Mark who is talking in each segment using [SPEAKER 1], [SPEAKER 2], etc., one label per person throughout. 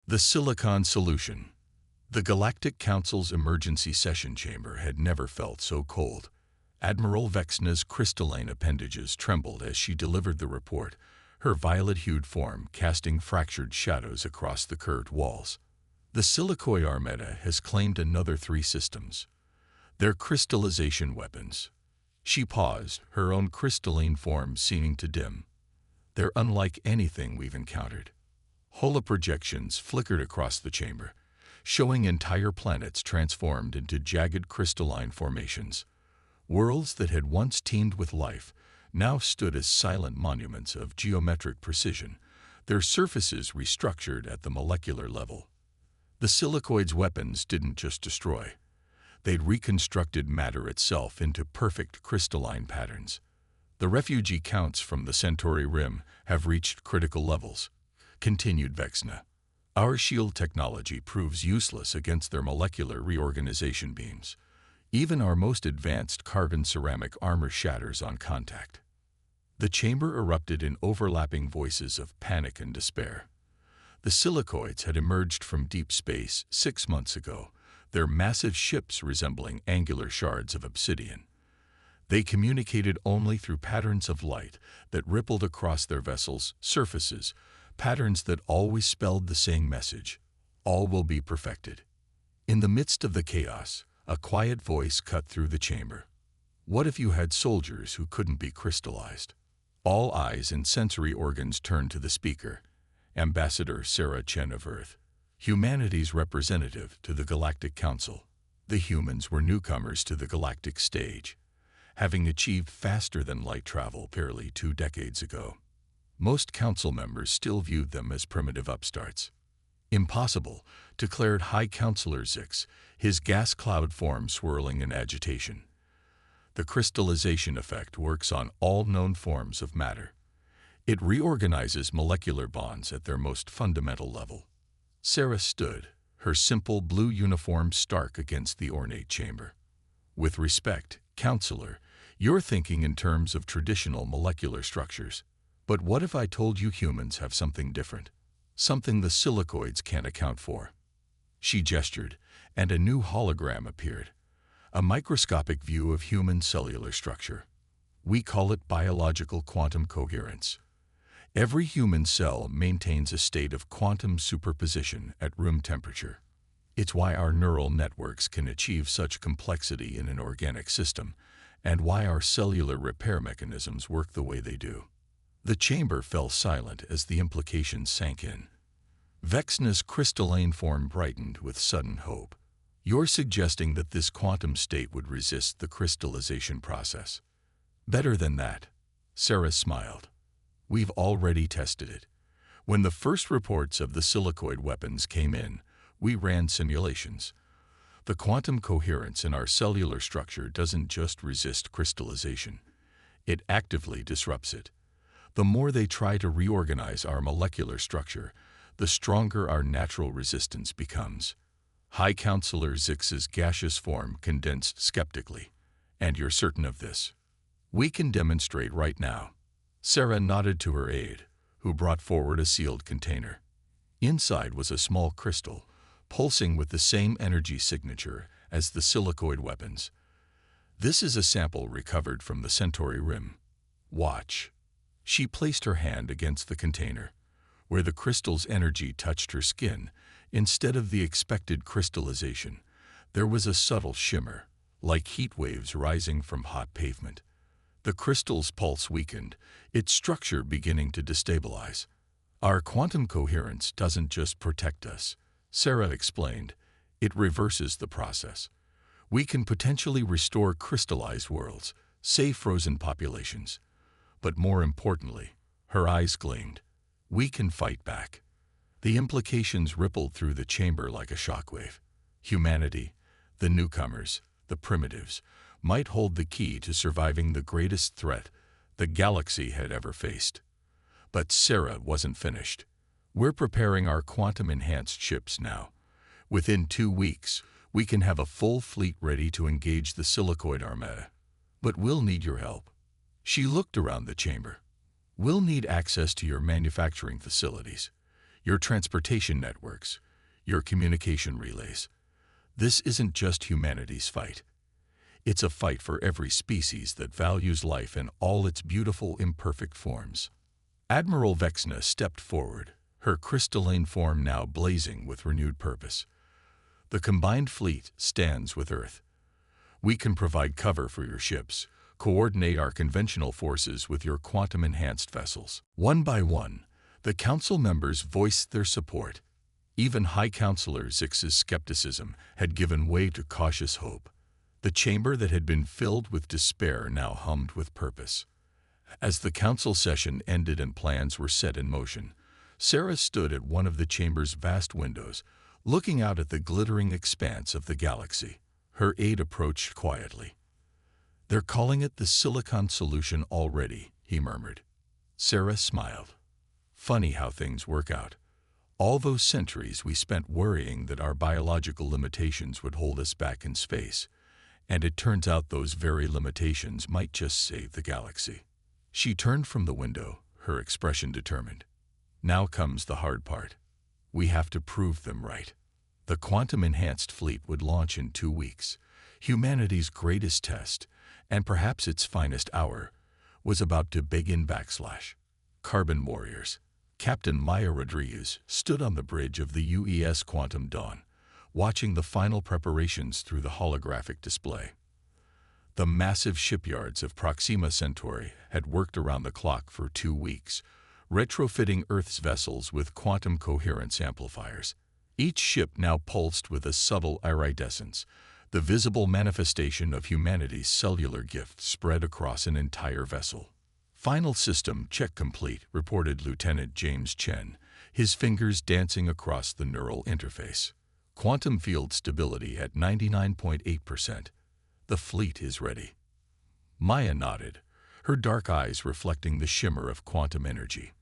[SPEAKER 1] The Silicon Solution. The Galactic Council's emergency session chamber had never felt so cold. Admiral Vexna's crystalline appendages trembled as she delivered the report, her violet-hued form casting fractured shadows across the curved walls. The Silicoid Armada has claimed another 3 systems. They're crystallization weapons. She paused, her own crystalline form seeming to dim. They're unlike anything we've encountered. Holoprojections flickered across the chamber, showing entire planets transformed into jagged crystalline formations. Worlds that had once teemed with life now stood as silent monuments of geometric precision, their surfaces restructured at the molecular level. The Silicoid's weapons didn't just destroy. They'd reconstructed matter itself into perfect crystalline patterns. The refugee counts from the Centauri Rim have reached critical levels, continued Vexna. Our shield technology proves useless against their molecular reorganization beams. Even our most advanced carbon ceramic armor shatters on contact. The chamber erupted in overlapping voices of panic and despair. The Silicoids had emerged from deep space 6 months ago, their massive ships resembling angular shards of obsidian. They communicated only through patterns of light that rippled across their vessels' surfaces, patterns that always spelled the same message: all will be perfected. In the midst of the chaos, a quiet voice cut through the chamber. What if you had soldiers who couldn't be crystallized? All eyes and sensory organs turned to the speaker, Ambassador Sarah Chen of Earth, humanity's representative to the Galactic Council. The humans were newcomers to the galactic stage, having achieved faster-than-light travel barely 2 decades ago. Most council members still viewed them as primitive upstarts. Impossible, declared High Councilor Zix, his gas cloud form swirling in agitation. The crystallization effect works on all known forms of matter. It reorganizes molecular bonds at their most fundamental level. Sarah stood, her simple blue uniform stark against the ornate chamber. With respect, Counselor, you're thinking in terms of traditional molecular structures. But what if I told you humans have something different? Something the Silicoids can't account for? She gestured, and a new hologram appeared. A microscopic view of human cellular structure. We call it biological quantum coherence. Every human cell maintains a state of quantum superposition at room temperature. It's why our neural networks can achieve such complexity in an organic system, and why our cellular repair mechanisms work the way they do. The chamber fell silent as the implications sank in. Vexna's crystalline form brightened with sudden hope. You're suggesting that this quantum state would resist the crystallization process. Better than that, Sarah smiled. We've already tested it. When the first reports of the Silicoid weapons came in, we ran simulations. The quantum coherence in our cellular structure doesn't just resist crystallization. It actively disrupts it. The more they try to reorganize our molecular structure, the stronger our natural resistance becomes. High Councilor Zix's gaseous form condensed skeptically. And you're certain of this? We can demonstrate right now. Sarah nodded to her aide, who brought forward a sealed container. Inside was a small crystal, pulsing with the same energy signature as the Silicoid weapons. This is a sample recovered from the Centauri Rim. Watch. She placed her hand against the container. Where the crystal's energy touched her skin, instead of the expected crystallization, there was a subtle shimmer, like heat waves rising from hot pavement. The crystal's pulse weakened, its structure beginning to destabilize. Our quantum coherence doesn't just protect us, Sarah explained. It reverses the process. We can potentially restore crystallized worlds, save frozen populations. But more importantly, her eyes gleamed. We can fight back. The implications rippled through the chamber like a shockwave. Humanity, the newcomers, the primitives, might hold the key to surviving the greatest threat the galaxy had ever faced. But Sarah wasn't finished. We're preparing our quantum-enhanced ships now. Within 2 weeks, we can have a full fleet ready to engage the Silicoid Armada. But we'll need your help. She looked around the chamber. We'll need access to your manufacturing facilities. your transportation networks, your communication relays. This isn't just humanity's fight. It's a fight for every species that values life in all its beautiful, imperfect forms. Admiral Vexna stepped forward, her crystalline form now blazing with renewed purpose. The combined fleet stands with Earth. We can provide cover for your ships, coordinate our conventional forces with your quantum-enhanced vessels. One by one, the Council members voiced their support. Even High Counselor Zix's skepticism had given way to cautious hope. The chamber that had been filled with despair now hummed with purpose. As the council session ended and plans were set in motion, Sarah stood at one of the chamber's vast windows, looking out at the glittering expanse of the galaxy. Her aide approached quietly. "They're calling it the Silicon Solution already," he murmured. Sarah smiled. "Funny how things work out. All those centuries we spent worrying that our biological limitations would hold us back in space. And it turns out those very limitations might just save the galaxy." She turned from the window, her expression determined. "Now comes the hard part. We have to prove them right." The quantum-enhanced fleet would launch in 2 weeks. Humanity's greatest test, and perhaps its finest hour, was about to begin. Carbon warriors. Captain Maya Rodriguez stood on the bridge of the UES Quantum Dawn, watching the final preparations through the holographic display. The massive shipyards of Proxima Centauri had worked around the clock for 2 weeks, retrofitting Earth's vessels with quantum coherence amplifiers. Each ship now pulsed with a subtle iridescence, the visible manifestation of humanity's cellular gift spread across an entire vessel. "Final system check complete," reported Lieutenant James Chen, his fingers dancing across the neural interface. "Quantum field stability at 99.8%. The fleet is ready." Maya nodded, her dark eyes reflecting the shimmer of quantum energy.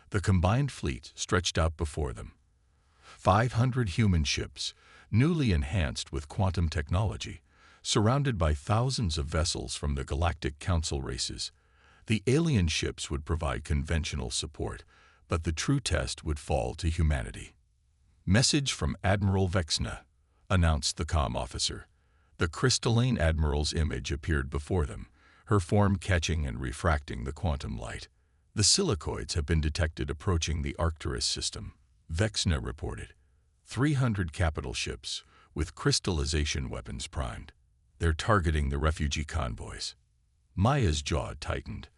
[SPEAKER 1] The combined fleet stretched out before them. 500 human ships, newly enhanced with quantum technology, surrounded by thousands of vessels from the Galactic Council races. The alien ships would provide conventional support, but the true test would fall to humanity. "Message from Admiral Vexna," announced the comm officer. The crystalline admiral's image appeared before them, her form catching and refracting the quantum light. "The silicoids have been detected approaching the Arcturus system," Vexna reported. 300 capital ships, with crystallization weapons primed. "They're targeting the refugee convoys." Maya's jaw tightened.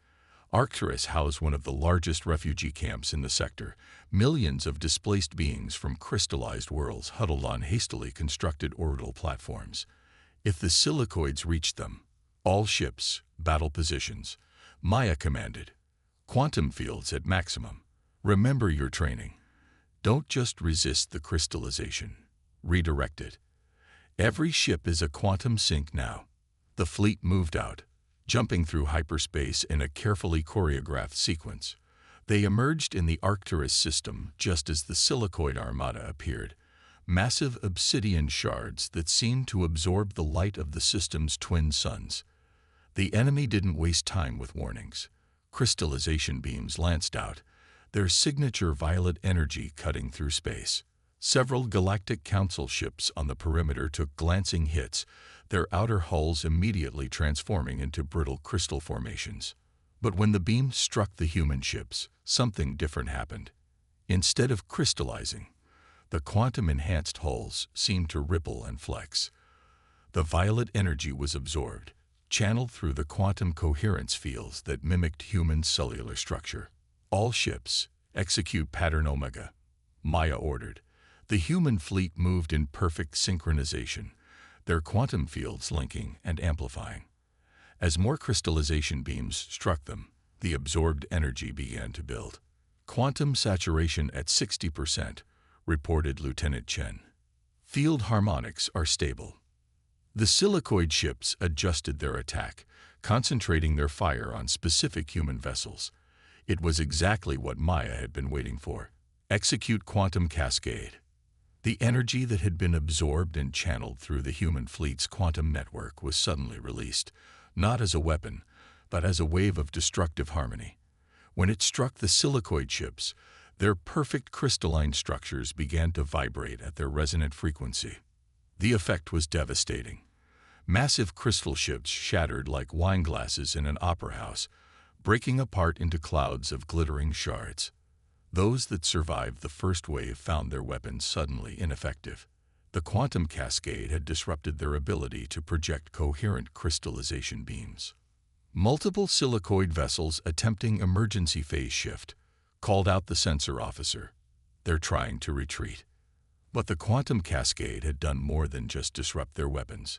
[SPEAKER 1] Arcturus housed one of the largest refugee camps in the sector, millions of displaced beings from crystallized worlds huddled on hastily constructed orbital platforms. If the silicoids reached them, "All ships, battle positions," Maya commanded. "Quantum fields at maximum. Remember your training. Don't just resist the crystallization. Redirect it." Every ship is a quantum sync now. The fleet moved out, jumping through hyperspace in a carefully choreographed sequence. They emerged in the Arcturus system just as the silicoid armada appeared, massive obsidian shards that seemed to absorb the light of the system's twin suns. The enemy didn't waste time with warnings. Crystallization beams lanced out, their signature violet energy cutting through space. Several Galactic Council ships on the perimeter took glancing hits, their outer hulls immediately transforming into brittle crystal formations. But when the beam struck the human ships, something different happened. Instead of crystallizing, the quantum-enhanced hulls seemed to ripple and flex. The violet energy was absorbed, channeled through the quantum coherence fields that mimicked human cellular structure. "All ships, execute pattern Omega," Maya ordered. The human fleet moved in perfect synchronization, their quantum fields linking and amplifying. As more crystallization beams struck them, the absorbed energy began to build. "Quantum saturation at 60%, reported Lieutenant Chen. "Field harmonics are stable." The silicoid ships adjusted their attack, concentrating their fire on specific human vessels. It was exactly what Maya had been waiting for. "Execute quantum cascade." The energy that had been absorbed and channeled through the human fleet's quantum network was suddenly released, not as a weapon, but as a wave of destructive harmony. When it struck the silicoid ships, Their perfect crystalline structures began to vibrate at their resonant frequency. The effect was devastating. Massive crystal ships shattered like wine glasses in an opera house, breaking apart into clouds of glittering shards. Those that survived the first wave found their weapons suddenly ineffective. The quantum cascade had disrupted their ability to project coherent crystallization beams. Multiple silicoid vessels attempting emergency phase shift called out the sensor officer. They're trying to retreat. But the quantum cascade had done more than just disrupt their weapons.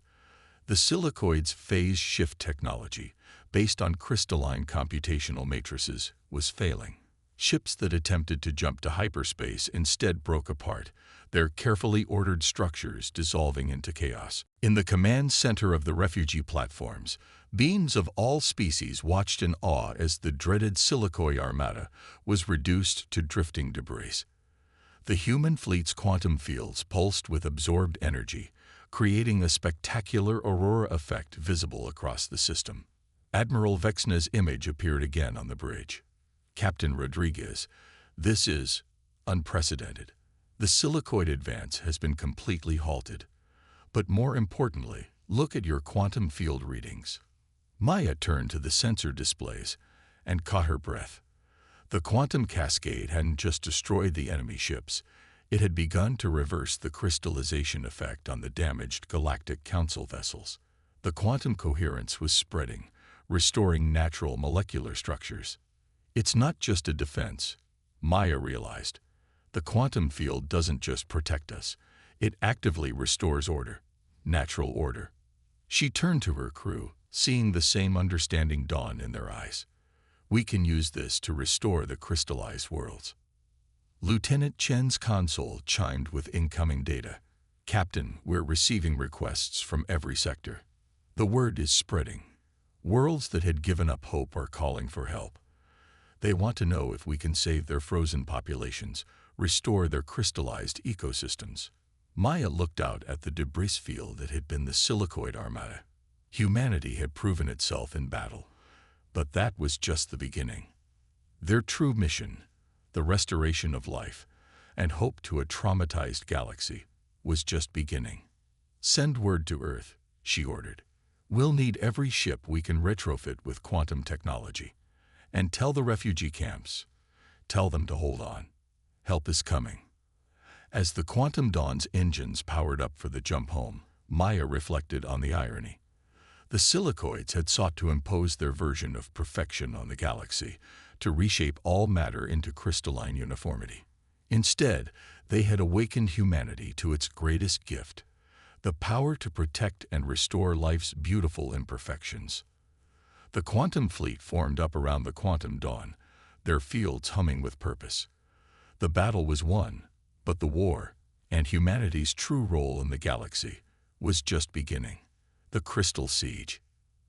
[SPEAKER 1] The silicoid's phase shift technology, based on crystalline computational matrices, was failing. Ships that attempted to jump to hyperspace instead broke apart, their carefully ordered structures dissolving into chaos. In the command center of the refugee platforms, beings of all species watched in awe as the dreaded Silicoid Armada was reduced to drifting debris. The human fleet's quantum fields pulsed with absorbed energy, creating a spectacular aurora effect visible across the system. Admiral Vexna's image appeared again on the bridge. Captain Rodriguez, this is unprecedented. The Silicoid advance has been completely halted. But more importantly, look at your quantum field readings. Maya turned to the sensor displays and caught her breath. The quantum cascade hadn't just destroyed the enemy ships, it had begun to reverse the crystallization effect on the damaged Galactic Council vessels. The quantum coherence was spreading, restoring natural molecular structures. It's not just a defense, Maya realized. The quantum field doesn't just protect us, it actively restores order, natural order. She turned to her crew, seeing the same understanding dawn in their eyes. We can use this to restore the crystallized worlds. Lieutenant Chen's console chimed with incoming data. Captain, we're receiving requests from every sector. The word is spreading. Worlds that had given up hope are calling for help. They want to know if we can save their frozen populations, restore their crystallized ecosystems. Maya looked out at the debris field that had been the Silicoid Armada. Humanity had proven itself in battle, but that was just the beginning. Their true mission, the restoration of life and hope to a traumatized galaxy, was just beginning. Send word to Earth, she ordered. We'll need every ship we can retrofit with quantum technology. And tell the refugee camps, tell them to hold on. Help is coming. As the Quantum Dawn's engines powered up for the jump home, Maya reflected on the irony. The Silicoids had sought to impose their version of perfection on the galaxy, to reshape all matter into crystalline uniformity. Instead, they had awakened humanity to its greatest gift, the power to protect and restore life's beautiful imperfections. The quantum fleet formed up around the Quantum Dawn, their fields humming with purpose. The battle was won, but the war, and humanity's true role in the galaxy, was just beginning. The Crystal Siege.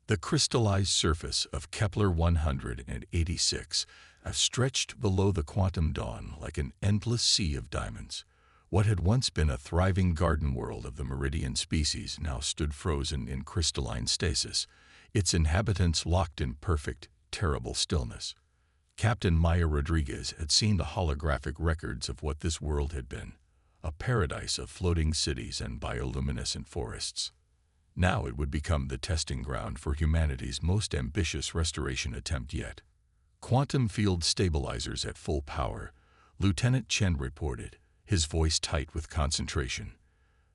[SPEAKER 1] The crystallized surface of Kepler-186 stretched below the Quantum Dawn like an endless sea of diamonds. What had once been a thriving garden world of the Meridian species now stood frozen in crystalline stasis, its inhabitants locked in perfect, terrible stillness. Captain Maya Rodriguez had seen the holographic records of what this world had been, a paradise of floating cities and bioluminescent forests. Now it would become the testing ground for humanity's most ambitious restoration attempt yet. Quantum field stabilizers at full power, Lieutenant Chen reported, his voice tight with concentration.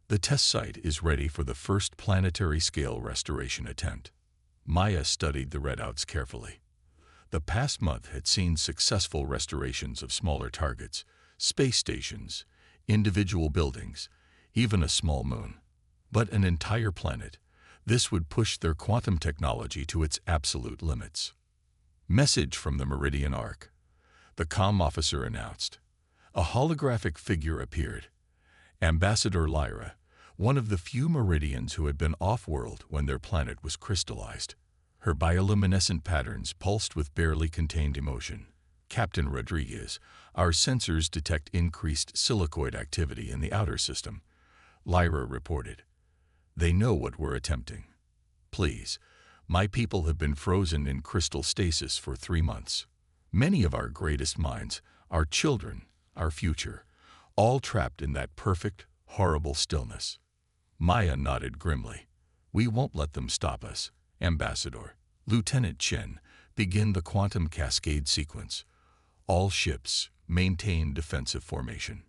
[SPEAKER 1] The test site is ready for the first planetary-scale restoration attempt. Maya studied the readouts carefully. The past month had seen successful restorations of smaller targets, space stations, individual buildings, even a small moon. But an entire planet, this would push their quantum technology to its absolute limits. Message from the Meridian Arc. The comm officer announced. A holographic figure appeared. Ambassador Lyra, one of the few Meridians who had been off-world when their planet was crystallized. Her bioluminescent patterns pulsed with barely contained emotion. Captain Rodriguez, our sensors detect increased silicoid activity in the outer system, Lyra reported. They know what we're attempting. Please, my people have been frozen in crystal stasis for 3 months. Many of our greatest minds, our children, our future, all trapped in that perfect, horrible stillness. Maya nodded grimly. We won't let them stop us, Ambassador. Lieutenant Chen, begin the quantum cascade sequence. All ships, maintain defensive formation.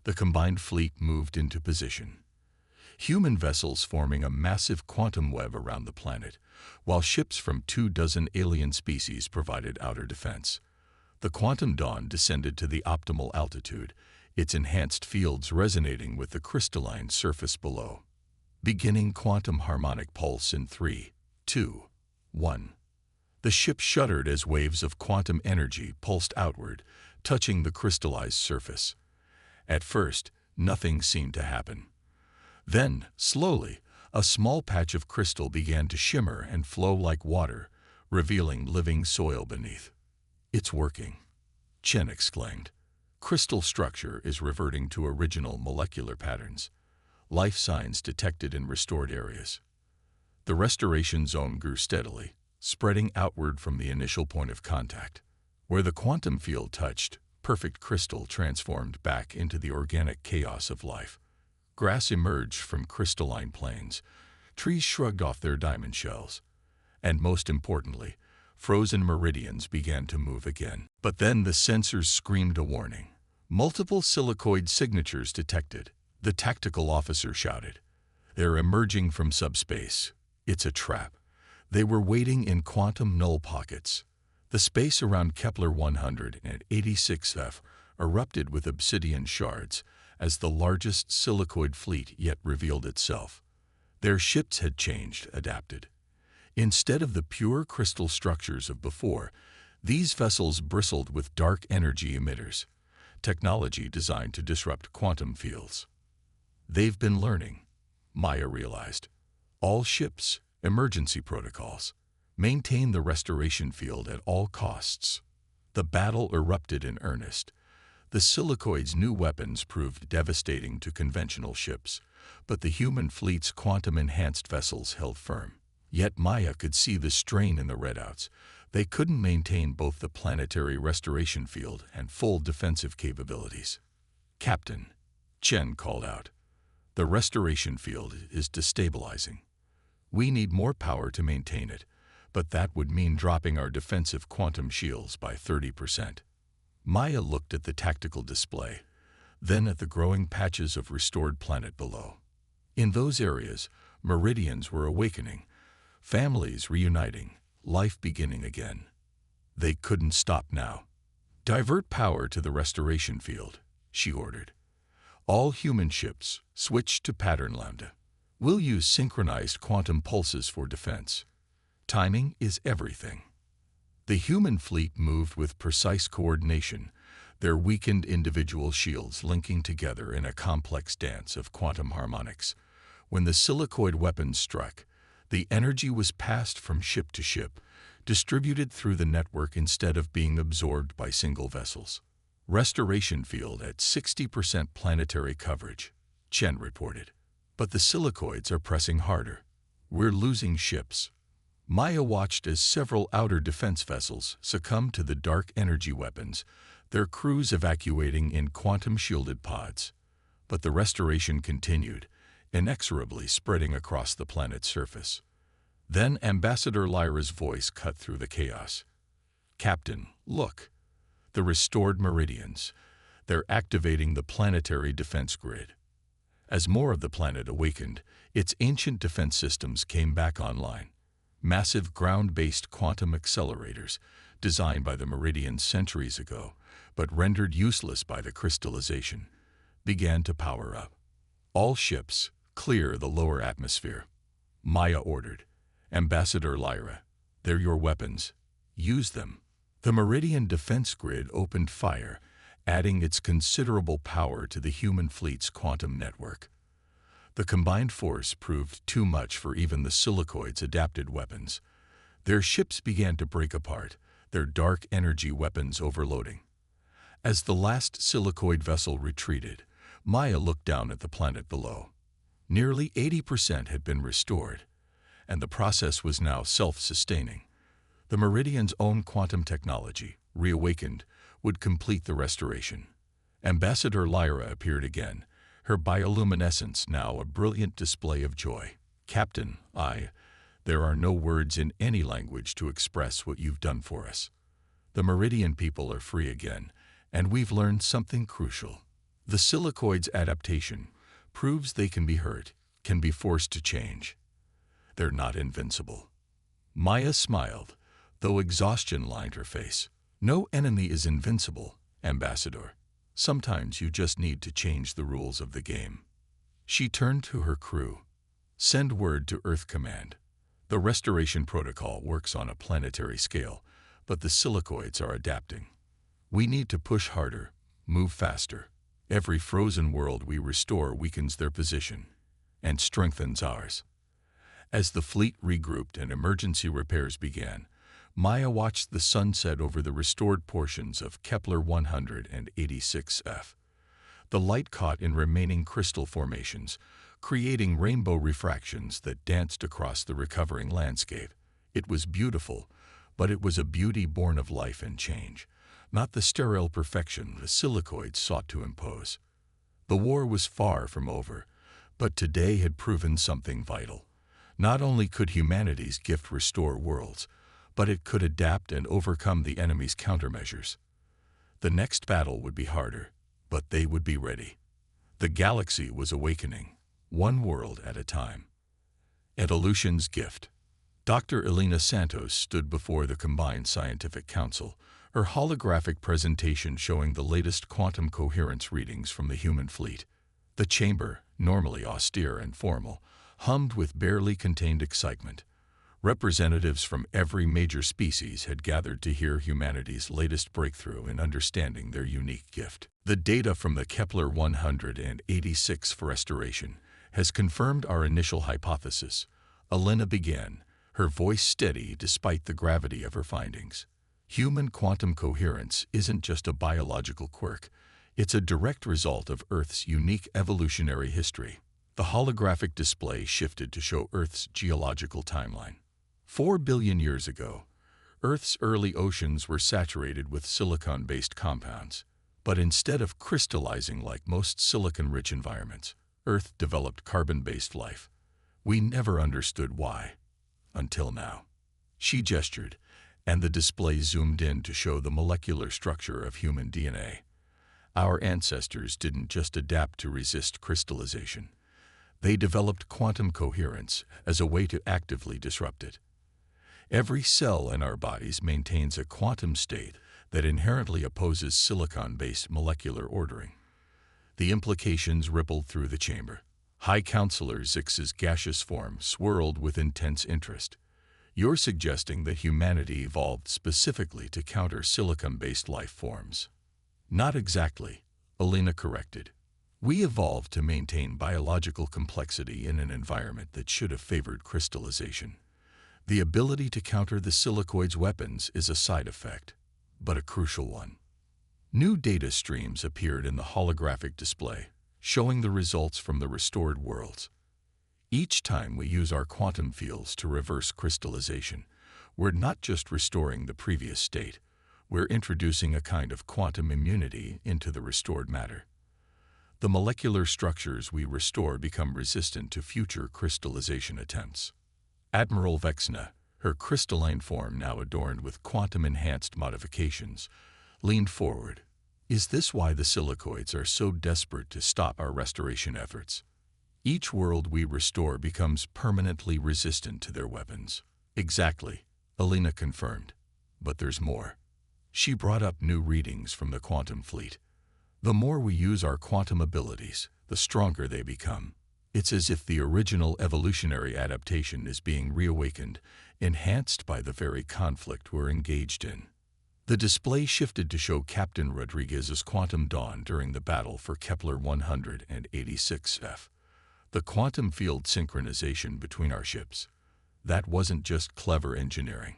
[SPEAKER 1] The combined fleet moved into position. Human vessels forming a massive quantum web around the planet, while ships from 24 alien species provided outer defense. The quantum dawn descended to the optimal altitude, its enhanced fields resonating with the crystalline surface below. Beginning quantum harmonic pulse in 3, 2, 1. The ship shuddered as waves of quantum energy pulsed outward, touching the crystallized surface. At first, nothing seemed to happen. Then, slowly, a small patch of crystal began to shimmer and flow like water, revealing living soil beneath. It's working, Chen exclaimed. Crystal structure is reverting to original molecular patterns. Life signs detected in restored areas. The restoration zone grew steadily, spreading outward from the initial point of contact. Where the quantum field touched, perfect crystal transformed back into the organic chaos of life. Grass emerged from crystalline plains, trees shrugged off their diamond shells, and most importantly, frozen meridians began to move again. But then the sensors screamed a warning. Multiple silicoid signatures detected. The tactical officer shouted. They're emerging from subspace. It's a trap. They were waiting in quantum null pockets. The space around Kepler 186f erupted with obsidian shards as the largest silicoid fleet yet revealed itself. Their ships had changed, adapted. Instead of the pure crystal structures of before, these vessels bristled with dark energy emitters, technology designed to disrupt quantum fields. They've been learning, Maya realized. All ships, emergency protocols. Maintain the restoration field at all costs. The battle erupted in earnest. The silicoid's new weapons proved devastating to conventional ships, but the human fleet's quantum-enhanced vessels held firm. Yet Maya could see the strain in the redouts. They couldn't maintain both the planetary restoration field and full defensive capabilities. Captain, Chen called out. The restoration field is destabilizing. We need more power to maintain it, but that would mean dropping our defensive quantum shields by 30%. Maya looked at the tactical display, then at the growing patches of restored planet below. In those areas, meridians were awakening, families reuniting, life beginning again. They couldn't stop now. Divert power to the restoration field, she ordered. All human ships, switch to pattern lambda. We'll use synchronized quantum pulses for defense. Timing is everything. The human fleet moved with precise coordination, their weakened individual shields linking together in a complex dance of quantum harmonics. When the silicoid weapons struck, the energy was passed from ship to ship, distributed through the network instead of being absorbed by single vessels. Restoration field at 60% planetary coverage, Chen reported. But the silicoids are pressing harder. We're losing ships. Maya watched as several outer defense vessels succumbed to the dark energy weapons, their crews evacuating in quantum-shielded pods. But the restoration continued, inexorably spreading across the planet's surface. Then Ambassador Lyra's voice cut through the chaos. Captain, look. The restored meridians. They're activating the planetary defense grid. As more of the planet awakened, its ancient defense systems came back online. Massive ground-based quantum accelerators, designed by the Meridians centuries ago, but rendered useless by the crystallization, began to power up. All ships, clear the lower atmosphere. Maya ordered. Ambassador Lyra, they're your weapons. Use them. The Meridian defense grid opened fire, adding its considerable power to the human fleet's quantum network. The combined force proved too much for even the silicoids' adapted weapons. Their ships began to break apart, their dark energy weapons overloading. As the last silicoid vessel retreated, Maya looked down at the planet below. Nearly 80% had been restored, and the process was now self-sustaining. The Meridian's own quantum technology, reawakened, would complete the restoration. Ambassador Lyra appeared again, her bioluminescence now a brilliant display of joy. Captain, there are no words in any language to express what you've done for us. The Meridian people are free again, and we've learned something crucial. The silicoid's adaptation proves they can be hurt, can be forced to change. They're not invincible. Maya smiled, though exhaustion lined her face. No enemy is invincible, Ambassador. Sometimes you just need to change the rules of the game. She turned to her crew. Send word to Earth Command. The restoration protocol works on a planetary scale, but the silicoids are adapting. We need to push harder, move faster. Every frozen world we restore weakens their position and strengthens ours. As the fleet regrouped and emergency repairs began, Maya watched the sun set over the restored portions of Kepler 186f. The light caught in remaining crystal formations, creating rainbow refractions that danced across the recovering landscape. It was beautiful, but it was a beauty born of life and change, not the sterile perfection the silicoids sought to impose. The war was far from over, but today had proven something vital. Not only could humanity's gift restore worlds, but it could adapt and overcome the enemy's countermeasures. The next battle would be harder, but they would be ready. The galaxy was awakening, one world at a time. Evolution's gift. Dr. Elena Santos stood before the Combined Scientific Council, her holographic presentation showing the latest quantum coherence readings from the human fleet. The chamber, normally austere and formal, hummed with barely contained excitement. Representatives from every major species had gathered to hear humanity's latest breakthrough in understanding their unique gift. The data from the Kepler 186 for restoration has confirmed our initial hypothesis. Elena began, her voice steady despite the gravity of her findings. Human quantum coherence isn't just a biological quirk. It's a direct result of Earth's unique evolutionary history. The holographic display shifted to show Earth's geological timeline. 4 billion years ago, Earth's early oceans were saturated with silicon-based compounds. But instead of crystallizing like most silicon-rich environments, Earth developed carbon-based life. We never understood why, until now. She gestured, and the display zoomed in to show the molecular structure of human DNA. Our ancestors didn't just adapt to resist crystallization. They developed quantum coherence as a way to actively disrupt it. Every cell in our bodies maintains a quantum state that inherently opposes silicon-based molecular ordering. The implications rippled through the chamber. High Counselor Zix's gaseous form swirled with intense interest. You're suggesting that humanity evolved specifically to counter silicon-based life forms. Not exactly, Elena corrected. We evolved to maintain biological complexity in an environment that should have favored crystallization. The ability to counter the silicoid's weapons is a side effect, but a crucial one. New data streams appeared in the holographic display, showing the results from the restored worlds. Each time we use our quantum fields to reverse crystallization, we're not just restoring the previous state, we're introducing a kind of quantum immunity into the restored matter. The molecular structures we restore become resistant to future crystallization attempts. Admiral Vexna, her crystalline form now adorned with quantum-enhanced modifications, leaned forward. Is this why the silicoids are so desperate to stop our restoration efforts? Each world we restore becomes permanently resistant to their weapons. Exactly, Elena confirmed. But there's more. She brought up new readings from the quantum fleet. The more we use our quantum abilities, the stronger they become. It's as if the original evolutionary adaptation is being reawakened, enhanced by the very conflict we're engaged in. The display shifted to show Captain Rodriguez's quantum dawn during the battle for Kepler 186f. The quantum field synchronization between our ships. That wasn't just clever engineering.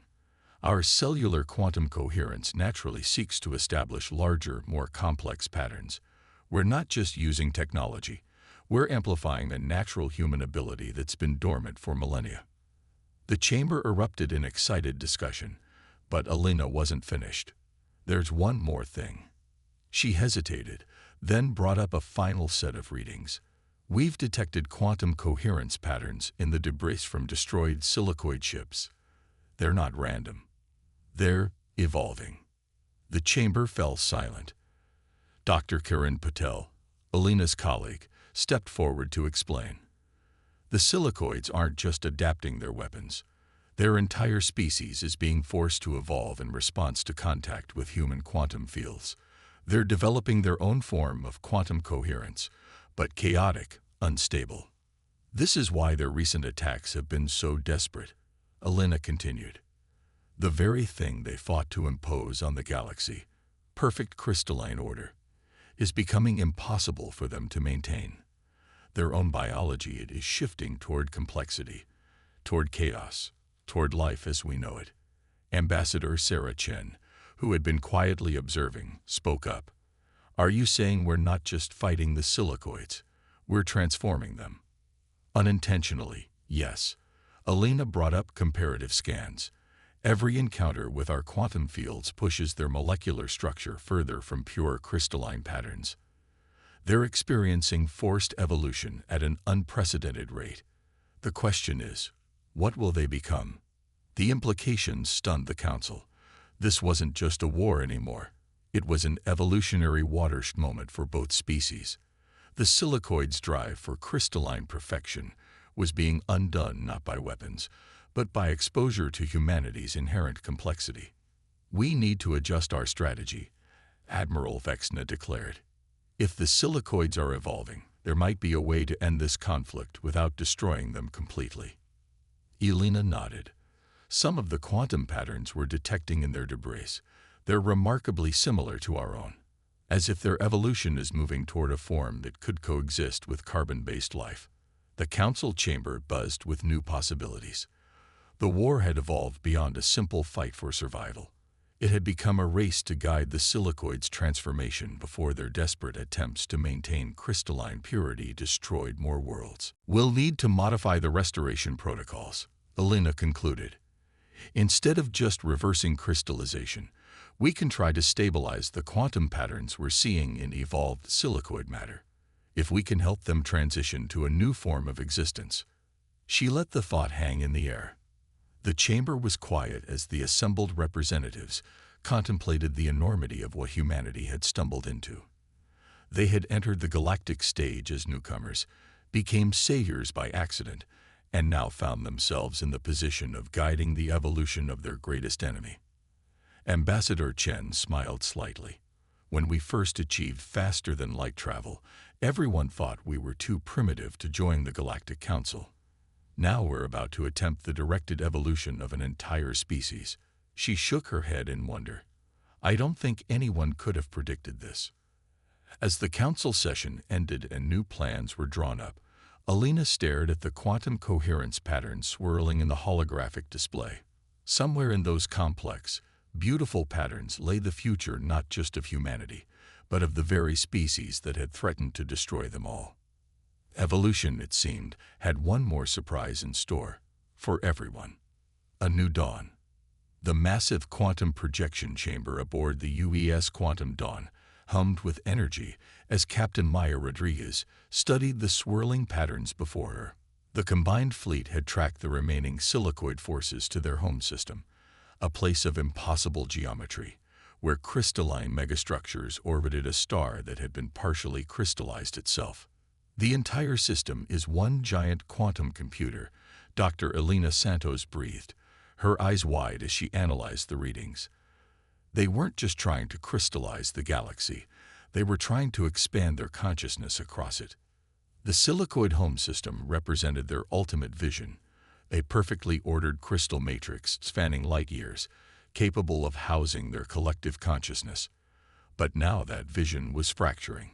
[SPEAKER 1] Our cellular quantum coherence naturally seeks to establish larger, more complex patterns. We're not just using technology. We're amplifying a natural human ability that's been dormant for millennia. The chamber erupted in excited discussion, but Elena wasn't finished. There's one more thing. She hesitated, then brought up a final set of readings. We've detected quantum coherence patterns in the debris from destroyed silicoid ships. They're not random. They're evolving. The chamber fell silent. Dr. Kiran Patel, Alina's colleague, stepped forward to explain. The silicoids aren't just adapting their weapons. Their entire species is being forced to evolve in response to contact with human quantum fields. They're developing their own form of quantum coherence, but chaotic, unstable. This is why their recent attacks have been so desperate, Alina continued. The very thing they fought to impose on the galaxy, perfect crystalline order, is becoming impossible for them to maintain. Their own biology is shifting toward complexity, toward chaos, toward life as we know it. Ambassador Sarah Chen, who had been quietly observing, spoke up. Are you saying we're not just fighting the silicoids, we're transforming them? Unintentionally, yes. Alina brought up comparative scans. Every encounter with our quantum fields pushes their molecular structure further from pure crystalline patterns. They're experiencing forced evolution at an unprecedented rate. The question is, what will they become? The implications stunned the Council. This wasn't just a war anymore. It was an evolutionary watershed moment for both species. The silicoids' drive for crystalline perfection was being undone not by weapons, but by exposure to humanity's inherent complexity. We need to adjust our strategy, Admiral Vexna declared. If the silicoids are evolving, there might be a way to end this conflict without destroying them completely. Alina nodded. Some of the quantum patterns we're detecting in their debris, they're remarkably similar to our own, as if their evolution is moving toward a form that could coexist with carbon-based life. The Council chamber buzzed with new possibilities. The war had evolved beyond a simple fight for survival. It had become a race to guide the silicoids' transformation before their desperate attempts to maintain crystalline purity destroyed more worlds. We'll need to modify the restoration protocols, Alina concluded. Instead of just reversing crystallization, we can try to stabilize the quantum patterns we're seeing in evolved silicoid matter. If we can help them transition to a new form of existence. She let the thought hang in the air. The chamber was quiet as the assembled representatives contemplated the enormity of what humanity had stumbled into. They had entered the galactic stage as newcomers, became saviors by accident, and now found themselves in the position of guiding the evolution of their greatest enemy. Ambassador Chen smiled slightly. When we first achieved faster-than-light travel, everyone thought we were too primitive to join the Galactic Council. Now we're about to attempt the directed evolution of an entire species. She shook her head in wonder. I don't think anyone could have predicted this. As the council session ended and new plans were drawn up, Alina stared at the quantum coherence patterns swirling in the holographic display. Somewhere in those complex, beautiful patterns lay the future not just of humanity, but of the very species that had threatened to destroy them all. Evolution, it seemed, had one more surprise in store, for everyone. A new dawn. The massive quantum projection chamber aboard the UES Quantum Dawn hummed with energy as Captain Maya Rodriguez studied the swirling patterns before her. The combined fleet had tracked the remaining silicoid forces to their home system, a place of impossible geometry, where crystalline megastructures orbited a star that had been partially crystallized itself. The entire system is one giant quantum computer, Dr. Elena Santos breathed, her eyes wide as she analyzed the readings. They weren't just trying to crystallize the galaxy, they were trying to expand their consciousness across it. The silicoid home system represented their ultimate vision, a perfectly ordered crystal matrix spanning light years, capable of housing their collective consciousness. But now that vision was fracturing.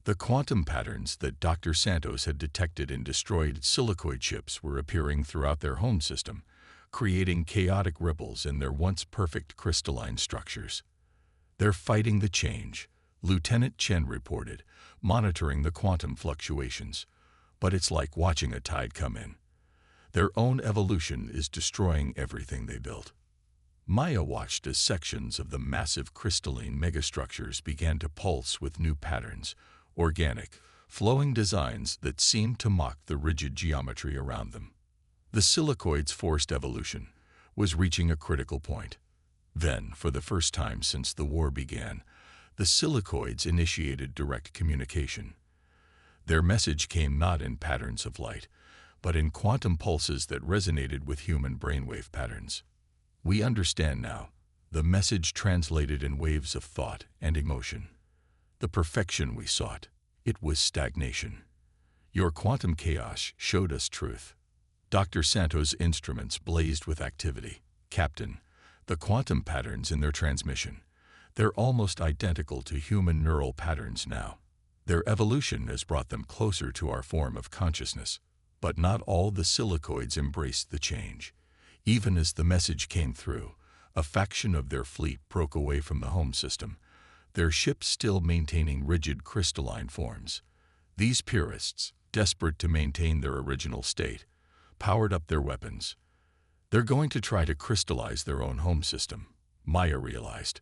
[SPEAKER 1] The quantum patterns that Dr. Santos had detected in destroyed silicoid ships were appearing throughout their home system, creating chaotic ripples in their once perfect crystalline structures. They're fighting the change, Lieutenant Chen reported, monitoring the quantum fluctuations. But it's like watching a tide come in. Their own evolution is destroying everything they built. Maya watched as sections of the massive crystalline megastructures began to pulse with new patterns, organic, flowing designs that seemed to mock the rigid geometry around them. The silicoid's forced evolution was reaching a critical point. Then, for the first time since the war began, the silicoids initiated direct communication. Their message came not in patterns of light, but in quantum pulses that resonated with human brainwave patterns. We understand now, the message translated in waves of thought and emotion. The perfection we sought, it was stagnation. Your quantum chaos showed us truth. Dr. Santos' instruments blazed with activity. Captain, the quantum patterns in their transmission, they're almost identical to human neural patterns now. Their evolution has brought them closer to our form of consciousness. But not all the silicoids embraced the change. Even as the message came through, a faction of their fleet broke away from the home system, their ships still maintaining rigid crystalline forms. These purists, desperate to maintain their original state, powered up their weapons. They're going to try to crystallize their own home system, Maya realized,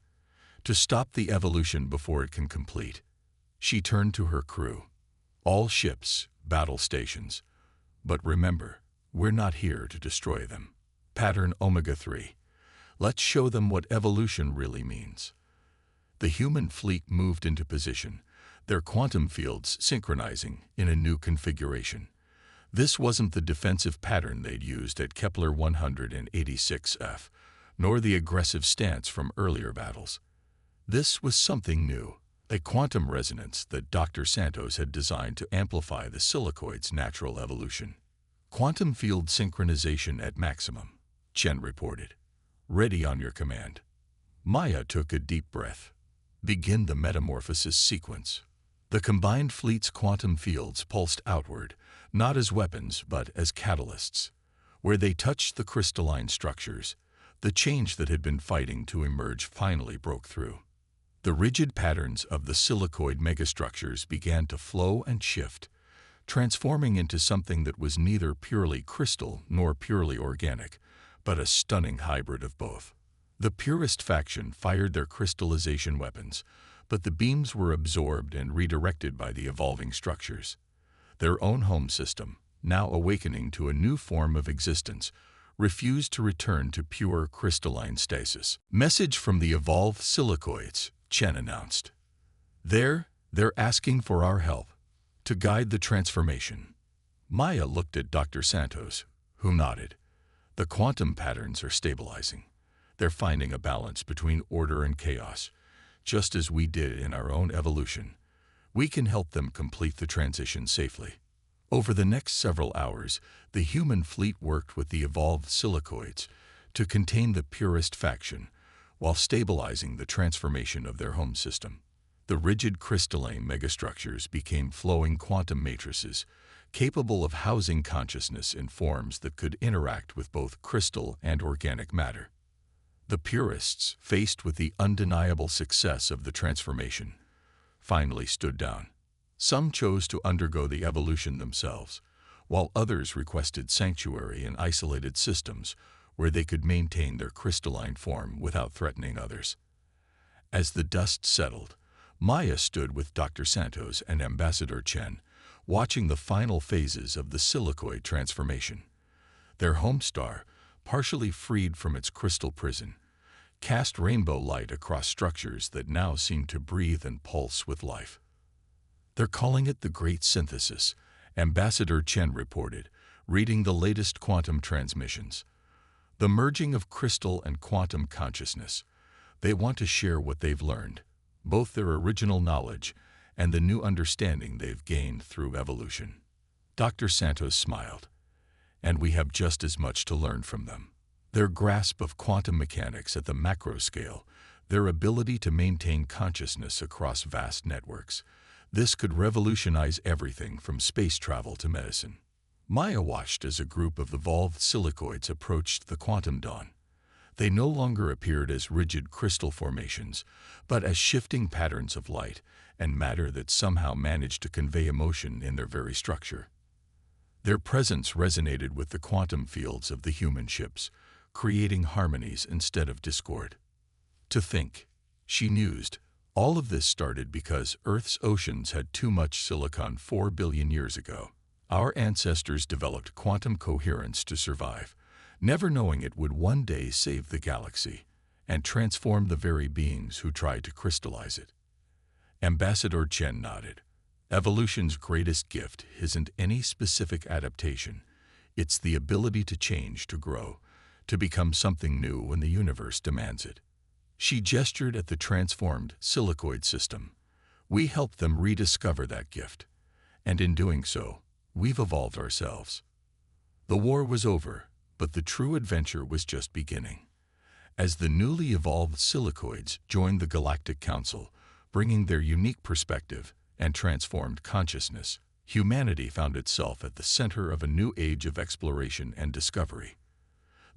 [SPEAKER 1] to stop the evolution before it can complete. She turned to her crew. All ships, battle stations. But remember, we're not here to destroy them. Pattern Omega-3. Let's show them what evolution really means. The human fleet moved into position, their quantum fields synchronizing in a new configuration. This wasn't the defensive pattern they'd used at Kepler 186f, nor the aggressive stance from earlier battles. This was something new, a quantum resonance that Dr. Santos had designed to amplify the silicoid's natural evolution. Quantum field synchronization at maximum, Chen reported. Ready on your command. Maya took a deep breath. Begin the metamorphosis sequence. The combined fleet's quantum fields pulsed outward, not as weapons but as catalysts. Where they touched the crystalline structures, the change that had been fighting to emerge finally broke through. The rigid patterns of the silicoid megastructures began to flow and shift, transforming into something that was neither purely crystal nor purely organic, but a stunning hybrid of both. The purist faction fired their crystallization weapons, but the beams were absorbed and redirected by the evolving structures. Their own home system, now awakening to a new form of existence, refused to return to pure crystalline stasis. Message from the evolved silicoids, Chen announced. They're asking for our help to guide the transformation. Maya looked at Dr. Santos, who nodded. The quantum patterns are stabilizing. They're finding a balance between order and chaos, just as we did in our own evolution. We can help them complete the transition safely. Over the next several hours, the human fleet worked with the evolved silicoids to contain the purist faction, while stabilizing the transformation of their home system. The rigid crystalline megastructures became flowing quantum matrices, capable of housing consciousness in forms that could interact with both crystal and organic matter. The purists, faced with the undeniable success of the transformation, finally stood down. Some chose to undergo the evolution themselves, while others requested sanctuary in isolated systems where they could maintain their crystalline form without threatening others. As the dust settled, Maya stood with Dr. Santos and Ambassador Chen, watching the final phases of the silicoid transformation. Their home star, partially freed from its crystal prison, cast rainbow light across structures that now seemed to breathe and pulse with life. They're calling it the Great Synthesis, Ambassador Chen reported, reading the latest quantum transmissions. The merging of crystal and quantum consciousness. They want to share what they've learned, both their original knowledge and the new understanding they've gained through evolution. Dr. Santos smiled. And we have just as much to learn from them. Their grasp of quantum mechanics at the macro scale, their ability to maintain consciousness across vast networks. This could revolutionize everything from space travel to medicine. Maya watched as a group of evolved silicoids approached the quantum dawn. They no longer appeared as rigid crystal formations, but as shifting patterns of light and matter that somehow managed to convey emotion in their very structure. Their presence resonated with the quantum fields of the human ships, creating harmonies instead of discord. To think, she mused, all of this started because Earth's oceans had too much silicon 4 billion years ago. Our ancestors developed quantum coherence to survive, never knowing it would one day save the galaxy and transform the very beings who tried to crystallize it. Ambassador Chen nodded. Evolution's greatest gift isn't any specific adaptation. It's the ability to change, to grow, to become something new when the universe demands it. She gestured at the transformed silicoid system. We helped them rediscover that gift, and in doing so, we've evolved ourselves. The war was over, but the true adventure was just beginning. As the newly evolved silicoids joined the Galactic Council, bringing their unique perspective and transformed consciousness, humanity found itself at the center of a new age of exploration and discovery.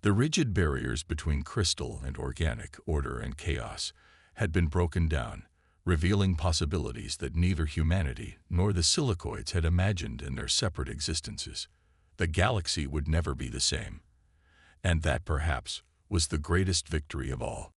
[SPEAKER 1] The rigid barriers between crystal and organic, order and chaos, had been broken down, revealing possibilities that neither humanity nor the silicoids had imagined in their separate existences. The galaxy would never be the same. And that, perhaps, was the greatest victory of all.